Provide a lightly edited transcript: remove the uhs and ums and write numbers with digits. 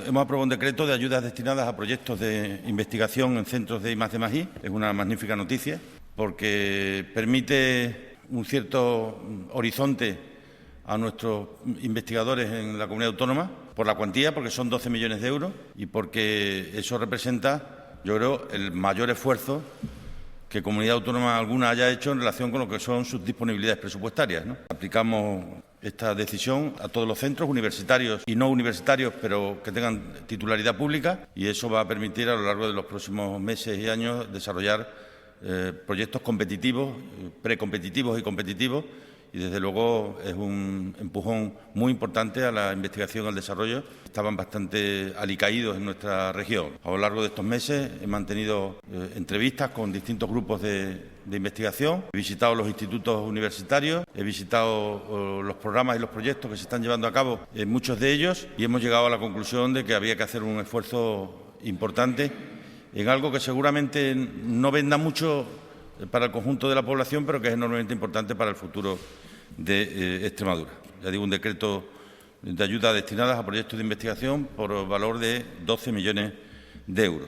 hemos aprobado un decreto de ayudas destinadas a proyectos de investigación en centros de I+D+I. Es una magnífica noticia porque permite un cierto horizonte a nuestros investigadores en la comunidad autónoma por la cuantía, porque son 12 millones de euros y porque eso representa, yo creo, el mayor esfuerzo que comunidad autónoma alguna haya hecho en relación con lo que son sus disponibilidades presupuestarias, ¿no? Aplicamos esta decisión a todos los centros universitarios y no universitarios, pero que tengan titularidad pública, y eso va a permitir a lo largo de los próximos meses y años desarrollar proyectos competitivos, precompetitivos y competitivos, y desde luego es un empujón muy importante a la investigación y al desarrollo. Estaban bastante alicaídos en nuestra región. A lo largo de estos meses he mantenido entrevistas con distintos grupos de investigación, he visitado los institutos universitarios, he visitado los programas y los proyectos que se están llevando a cabo en muchos de ellos, y hemos llegado a la conclusión de que había que hacer un esfuerzo importante en algo que seguramente no venda mucho para el conjunto de la población, pero que es enormemente importante para el futuro de Extremadura. Ya digo, un decreto de ayudas destinadas a proyectos de investigación por valor de 12 millones de euros.